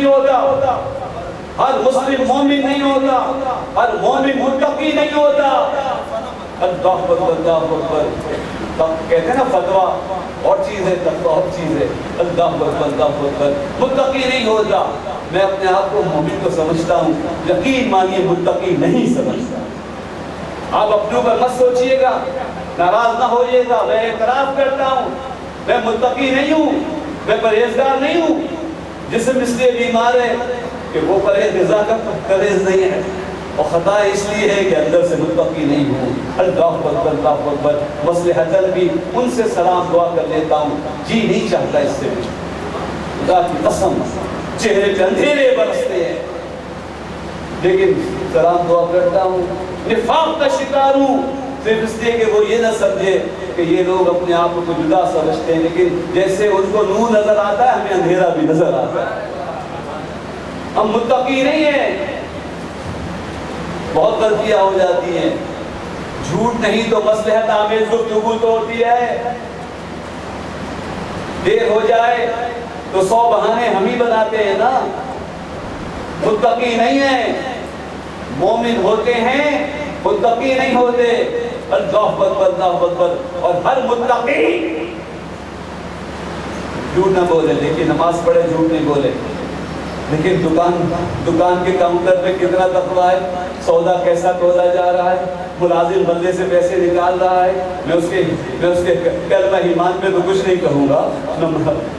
نہیں ہوتا، ہر مسلم مومن نہیں ہوتا، ہر مومن متقی نہیں ہوتا۔ اللہ اکبر اللہ اکبر، کہتے ہیں نا فتویٰ اور چیز ہے، تقویٰ اور چیز ہے۔ اللہ اکبر اللہ اکبر، متقی نہیں ہوتا۔ میں اپنے آپ کو مومن تو سمجھتا ہوں، یقین مانیے متقی نہیں سمجھتا۔ آپ اپنے اوپر مت سوچئے گا، ناراض نہ ہوئیے گا، میں اعتراف کرتا ہوں میں متقی نہیں ہوں، میں پرہیزگار نہیں ہوں۔ جسم اس لیے بیمار ہے کہ وہ پرہیز نہیں ہے، اور خطا اس لیے ہے کہ اندر سے متقی نہیں ہوں۔ اللہ اکبر اللہ اکبر، مسئلہ حجر بھی ان سے سلام دعا کر لیتا ہوں، جی نہیں چاہتا اس سے بھی، خدا کی قسم چہرے پہ اندھیرے برستے ہیں، لیکن سلام دعا کرتا ہوں۔ نفاق کا شکار ہوں، صرف اس لیے کہ وہ یہ نہ سمجھے کہ یہ لوگ اپنے آپ کو جدا سمجھتے ہیں، لیکن جیسے ان کو نور نظر آتا ہے ہمیں اندھیرا بھی نظر آتا ہے۔ ہم متقی نہیں ہیں، بہت غلطیاں ہو جاتی ہیں۔ جھوٹ نہیں تو مصلحت آمیز گفتگو تو ہوتی ہے، دیر ہو جائے تو 100 بہانے ہم ہی بناتے ہیں نا۔ متقی نہیں ہیں، مومن ہوتے ہیں، متقی نہیں ہوتے۔ اللہ اکبر اللہ اکبر، اور ہر متقی جھوٹ نہ بولے، لیکن نماز پڑھے جھوٹ نہیں بولے، لیکن دکان کے کاؤنٹر پہ کتنا تقویٰ ہے، سودا کیسا تولا جا رہا ہے، ملازم بندے سے پیسے نکال رہا ہے، میں اس کے کلمہ ایمان پہ تو کچھ نہیں کہوں گا،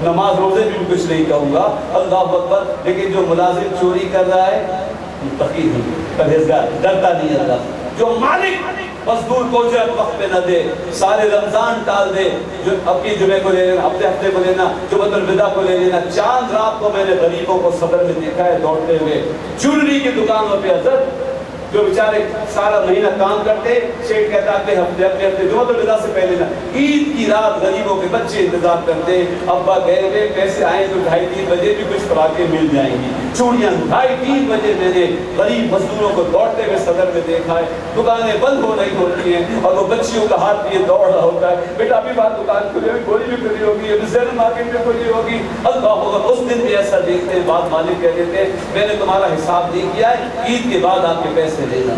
نماز روزے بھی کچھ نہیں کہوں گا، اللہ اکبر، لیکن جو ملازم چوری کر رہا ہے متقی نہیں، پرہیزگار، ڈرتا نہیں اللہ۔ جو مالک مزدور کو اجرت وقت پہ نہ دے، سارے رمضان ٹال دے، جو اپنی جمعے کو لے لینا، اپنے ہفتے کو لینا، جمعۃ الوداع کو لے لینا۔ چاند رات کو میں نے غریبوں کو صدر میں دیکھا ہے دوڑتے ہوئے، جولری کی دکانوں پہ حضرت، جو بیچارے سارا مہینہ کام کرتے، شیخ کہتا ہے اپنے ہفتے جمعۃ الوداع سے پہلے نا، عید کی رات غریبوں کے بچے انتظار کرتے، ابا گئے ہوئے پیسے آئیں تو 2:30-3 بجے بھی کچھ فراقیں مل جائیں گی، چوڑیاں 2:30-3 بجے میں نے غریب مزدوروں کو دوڑتے ہوئے صدر میں دیکھا ہے۔ دکانیں بند ہو رہی ہوتی ہیں اور وہ بچیوں کا ہاتھ لیے دوڑ رہا ہوتا ہے، بیٹا ابھی بات دکان کھلی ہوئی، گولی بھی کھلی ہوگی، ابھی زیر مارکیٹ میں کھلی ہوگی۔ اللہ اکبر، اس دن بھی ایسا دیکھتے ہیں، بعد مالک کہہ دیتے ہیں میں نے تمہارا حساب نہیں کیا ہے، عید کے بعد آپ کے پیسے لینا۔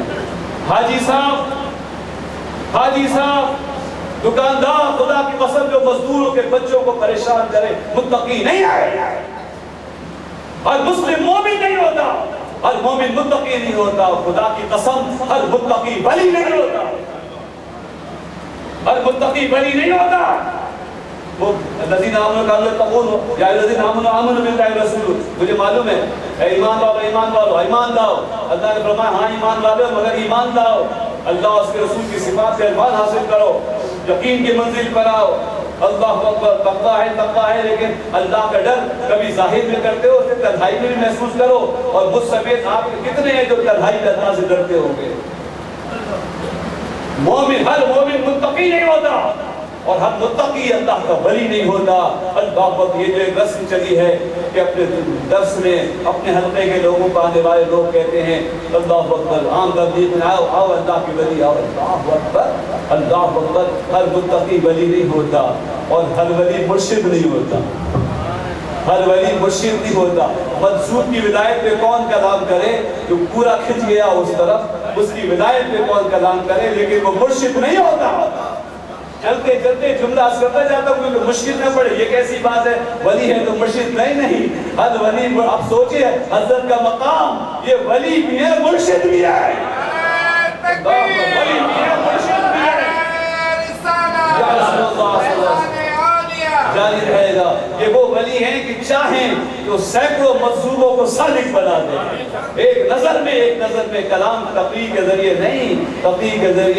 حاجی صاحب دکاندار خدا کی قسم جو مزدوروں کے بچوں کو پریشان کرے متقی نہیں ہے۔ ہر مسلم مومن نہیں ہوتا، ہر مومن متقی نہیں ہوتا، خدا کی قسم ہر متقی ولی نہیں ہوتا، ہر متقی ولی نہیں ہوتا۔ وہ الذین آمنوا تقولوا یا الذین آمنوا باللہ ورسولہ، مجھے معلوم ہے اے ایمان والو ایمان لاؤ، اللہ نے فرمایا ہاں ایمان والو مگر ایمان لاؤ، اللہ اس کے رسول کی صفات سے ایمان حاصل کرو، یقین کی منزل پر آؤ۔ اللہ اکبر، تقویٰ ہے، لیکن اللہ کا ڈر کبھی ظاہر میں کرتے ہو، اسے تنہائی میں بھی محسوس کرو، اور مجھ سمیت آپ کتنے ہیں جو تنہائی میں اللہ سے ڈرتے ہوں گے۔ ہر مومن متقی نہیں ہوتا، اور ہر متقی اللہ کا ولی نہیں ہوتا۔ اللہ وقت یہ جو ایک رسم چلی ہے کہ اپنے درس میں اپنے حلقے کے لوگوں کو آنے والے لوگ کہتے ہیں اللہ اکبر، عام تبلیغ میں آؤ اللہ کی ولی آؤ، اللہ اکبر اللہ اکبر۔ ہر متقی ولی نہیں ہوتا، اور ہر ولی مرشد نہیں ہوتا، ہر ولی مرشد نہیں ہوتا۔ منصور کی ولایت پہ کون کلام کرے جو پورا کھنچ گیا اس طرف، اس کی ولایت پہ کون کلام کرے، لیکن وہ مرشد نہیں ہوتا۔ چلتے چلتے جملہ کرتا جاتا ہوں کیونکہ مشکل نہ پڑے، یہ کیسی بات ہے ولی ہے تو مرشد نہیں، ہر ولی، اب سوچئے حضرت کا مقام، یہ ولی بھی ہے مرشد بھی ہے، ولی بھی ہے مرشد بھی ہے۔ یا رسول اللہ صلی اللہ علیہ وسلم جاری رہے گا، یہ وہ ولی ہیں کہ چاہیں تو سینکڑوں مظلوموں کو صادق بنا دیں، ایک نظر میں کلام تقریر کے ذریعے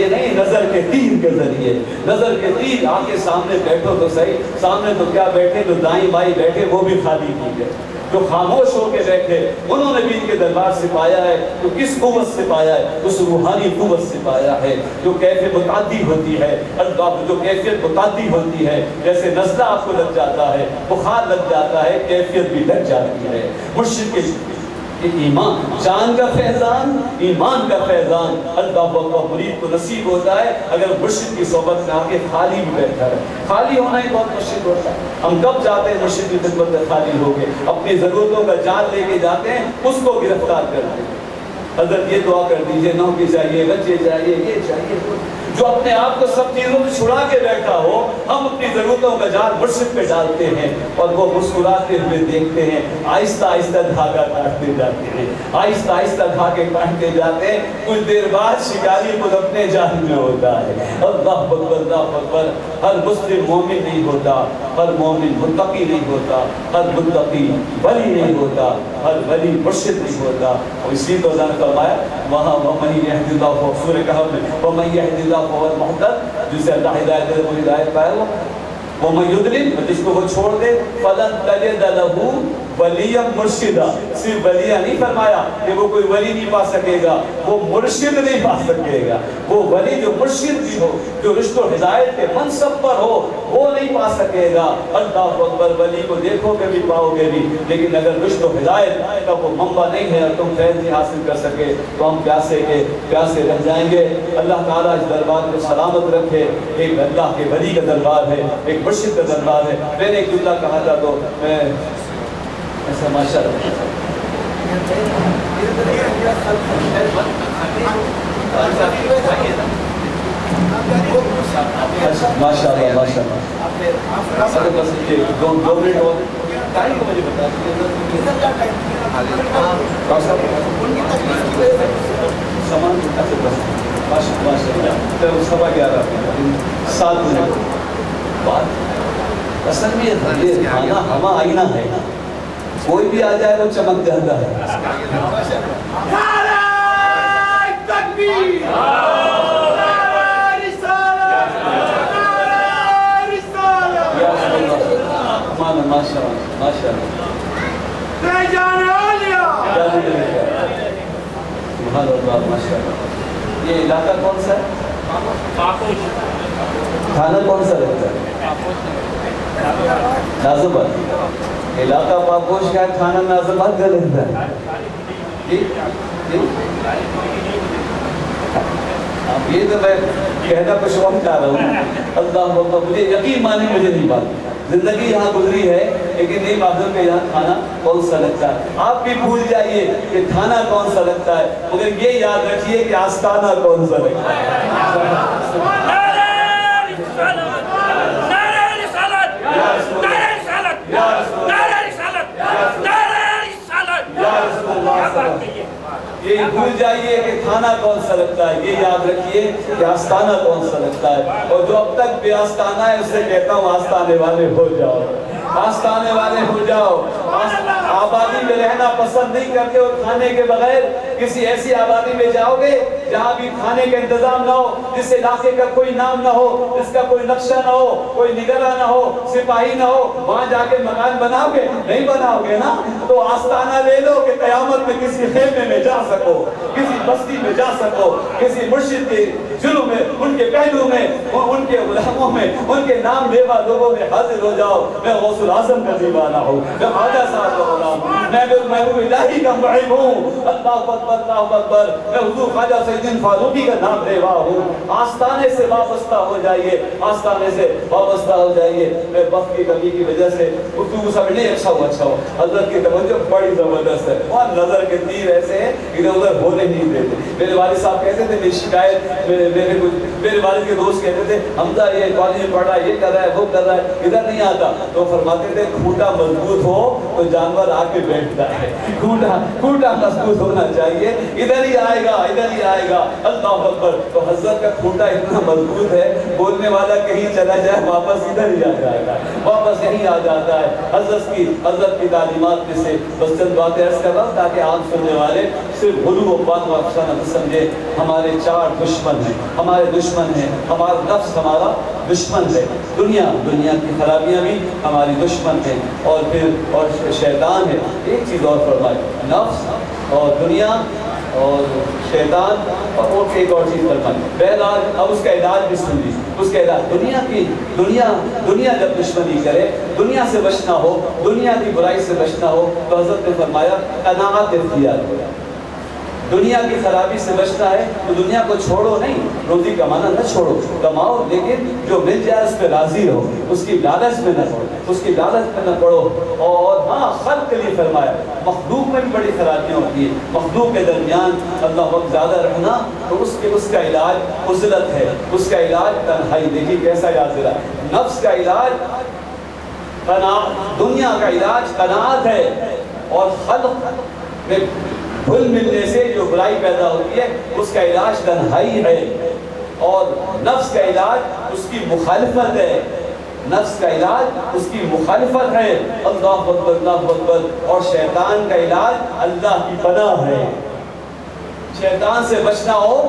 نہیں، نظر کے تیر کے ذریعے، نظر کے تیر۔ آگے سامنے بیٹھو تو صحیح، سامنے تو کیا بیٹھے، جو دائیں بائیں بیٹھے وہ بھی خالی کی گئے، جو خاموش ہو کے بیٹھے انہوں نے بھی ان کے دربار سے پایا ہے، تو کس قوت سے پایا ہے، اس روحانی قوت سے پایا ہے جو کیفیت متعدی ہوتی ہے، اللہ جو کیفیت متعدی ہوتی ہے، جیسے نزلہ آپ کو لگ جاتا ہے، بخار لگ جاتا ہے، کیفیت بھی لگ جاتی ہے۔ مرشد کے ایمان، جان کا فیضان، ایمان کا فیضان اللہ مرید کو نصیب ہوتا ہے اگر مرشد کی صحبت میں آ کے خالی بھی بیٹھا ہے۔ خالی ہونا ہی بہت مشکل ہوتا ہے۔ ہم کب جاتے ہیں مرشد کی خدمت میں خالی ہو کے، اپنی ضرورتوں کا جال لے کے جاتے ہیں، اس کو گرفتار کرتے ہیں۔ حضرت یہ دعا کر دیجئے، نوکری چاہیے، بچے چاہیے، یہ چاہیے، جو اپنے آپ کو سب چیزوں سے چھڑا کے بیٹھا ہو، ہم اپنی ضرورتوں کا جال مرشد پہ ڈالتے ہیں اور وہ مسکراتے ہوئے دیکھتے ہیں، آہستہ آہستہ دھاگا کاٹتے جاتے ہیں، آہستہ آہستہ دھاگے کاٹتے جاتے ہیں، کچھ دیر بعد شکاری خود اپنے جال میں ہوتا ہے۔ اللہ اکبر، اللہ اکبر۔ ہر مسلم مومن نہیں ہوتا، ہر مومن متقی نہیں ہوتا، ہر متقی ولی نہیں ہوتا، ہر ولی مرشد نہیں ہوتا۔ اور اسی کو اللہ نے فرمایا وہاں وَمَن يَهْدِ اللَّهُ سورہ کہف میں وَمَن يَهْدِ اللَّهُ فَهُوَ الْمُهْتَدِ، جسے اللہ ہدایت دے وہ ہدایت پائے گا، وَمَن يُضْلِلْ جس کو وہ چھوڑ دے فَلَن تَجِدَ لَهُ ولیہ مرشدہ، صرف ولیہ نہیں فرمایا کہ وہ کوئی ولی نہیں پا سکے گا، وہ مرشد نہیں پا سکے گا۔ وہ ولی جو مرشد بھی ہو، جو رشت و ہدایت کے منصب پر ہو، وہ نہیں پا سکے گا۔ اللہ اکبر، ولی کو دیکھو گے بھی پاؤ گے بھی، لیکن اگر رشت و ہدایت کا وہ منبع نہیں ہے اور تم فیض نہیں حاصل کر سکے تو ہم پیاسے رہ جائیں گے۔ اللہ تعالیٰ اس دربار کو سلامت رکھے۔ ایک اللہ کے ولی کا دربار ہے، ایک مرشد کا دربار ہے۔ میں نے ایک جملہ کہا تھا تو میں ایسا ماشاء اللہ ماشاء اللہ ماشاء اللہ بس دو منٹ اور ٹائم کو مجھے بتا سامان ماشاء اللہ 7 منٹ بعد اصل میں یہ کھانا ہما آئینہ ہے، کوئی بھی آ جائے وہ چمک جاتا ہے۔ نعرہ تکبیر، نعرہ رسالت، نعرہ رسالت، یا رسول اللہ، ماشاء اللہ ماشاء اللہ، جان عالیہ، سبحان اللہ ماشاء اللہ۔ یہ علاقہ کون سا ہے؟ تھانہ کون سا رہتا ہے؟ نازم آباد علاقہ پاکوش کا ہے، تھانہ نازم آباد کا رہتا ہے۔ یہ تو میں کہنا کچھ اور چاہ رہا ہوں۔ اللہ اکبر، مجھے یقین مانے مجھے نہیں معلوم، زندگی یہاں گزری ہے لیکن نہیں معلوم کہ یہاں کھانا کون سا لگتا ہے۔ آپ بھی بھول جائیے کہ کھانا کون سا لگتا ہے، مگر یہ یاد رکھیے کہ آستانہ کون سا لگتا ہے۔ یہ بھول جائیے کہ کھانا کون سا لگتا ہے، یہ یاد رکھیے کہ آستانہ کون سا لگتا ہے۔ اور جو اب تک بے آستانہ ہے اسے کہتا ہوں آستانے والے ہو جاؤ، آستانے والے ہو جاؤ۔ آبادی میں رہنا پسند نہیں کرتے اور کھانے کے بغیر کسی ایسی آبادی میں جاؤ گے جہاں بھی کھانے کا انتظام نہ ہو، جس علاقے کا کوئی نام نہ ہو، جس کا کوئی نقشہ نہ ہو، کوئی نگراں نہ ہو، سپاہی نہ ہو، وہاں جا کے مکان بناؤ گے؟ نہیں بناؤ گے نا۔ تو آستانہ لے لو کہ قیامت میں کسی خیمے میں جا سکو، کسی بستی میں جا سکو، کسی مرشد کے جلو میں، ان کے پہلو میں، ان کے غلاموں میں، ان کے نام لیوا لوگوں میں حاضر ہو جاؤ۔ میں غوث العظم کا دیوانہ ہوں، میں خواجہ صاحب کا غلام ہوں، میں محبوب الہی کا محب ہوں۔ اللہ اکبر، اللہ اکبر، میں حضور خواجہ سیدنا فاروقی کا نام لیوا ہوں۔ آستانے سے وابستہ ہو جائیے، آستانے سے وابستہ ہو جائیے۔ میں وقت کی کمی کی وجہ سے گفتگو سمجھنے اچھا ہو، حضرت کی توجہ بڑی زبردست ہے، وہاں نظر کے تیر ایسے ہیں ادھر ادھر ہونے نہیں دیتے۔ میرے والد صاحب کہتے تھے، میری شکایت میرے والد کے دوست کہتے تھے حمزہ یہ کالج میں پڑھ رہا ہے، یہ کر رہا ہے، وہ کر رہا ہے، ادھر نہیں آتا۔ تو فرماتے تھے کھوٹا مضبوط ہو تو جانور آ کے بیٹھتا ہے، کھوٹا مضبوط ہونا چاہیے، ادھر ہی آئے گا، ادھر ہی آئے گا۔ اللہ اکبر۔ تو حضرت کا کھوٹا اتنا مضبوط ہے، بولنے والا کہیں چلا جائے واپس ادھر ہی آ جائے گا، واپس یہیں آ جاتا ہے۔ حضرت کی تعلیمات میں سے بس چند باتیں عرض کر رہا ہوں تاکہ عام سننے والے صرف غلو و بات و افسانہ نہ سمجھے۔ ہمارے 4 دشمن ہیں، ہمارے دشمن ہیں، ہمارا نفس ہمارا دشمن ہے، دنیا کی خرابیاں بھی ہماری دشمن ہیں، اور شیطان ہے۔ ایک چیز اور فرمائے، نفس اور دنیا اور شیطان اور ایک اور چیز فرمائی بہرحال اب اس کا علاج بھی سن لی اس کا علاج دنیا جب دشمنی کرے دنیا سے بچنا ہو دنیا کی برائی سے بچنا ہو تو حضرت نے فرمایا قناعت اختیار کرو دنیا کی خرابی سے بچنا ہے تو دنیا کو چھوڑو نہیں روزی کمانا نہ چھوڑو کماؤ لیکن جو مل جائے اس پہ راضی رہو اس کی لالچ میں نہ پڑو اس کی لالچ میں نہ پڑو اور ہاں خلق کے لیے فرمایا مخلوق میں بھی بڑی خرابیاں ہوتی ہیں مخلوق کے درمیان اللہ وقت زیادہ رہنا تو اس کا علاج عزلت ہے اس کا علاج تنہائی دیکھیے کیسا یاد دلا نفس کا علاج قناعت دنیا کا علاج قناعت ہے اور خلق میں بھول ملنے سے جو برائی پیدا ہوتی ہے اس کا علاج تنہائی ہے اور نفس کا علاج اس کی مخالفت ہے نفس کا علاج اس کی مخالفت ہے اللہ اکبر اور شیطان کا علاج اللہ کی پناہ ہے شیطان سے بچنا ہو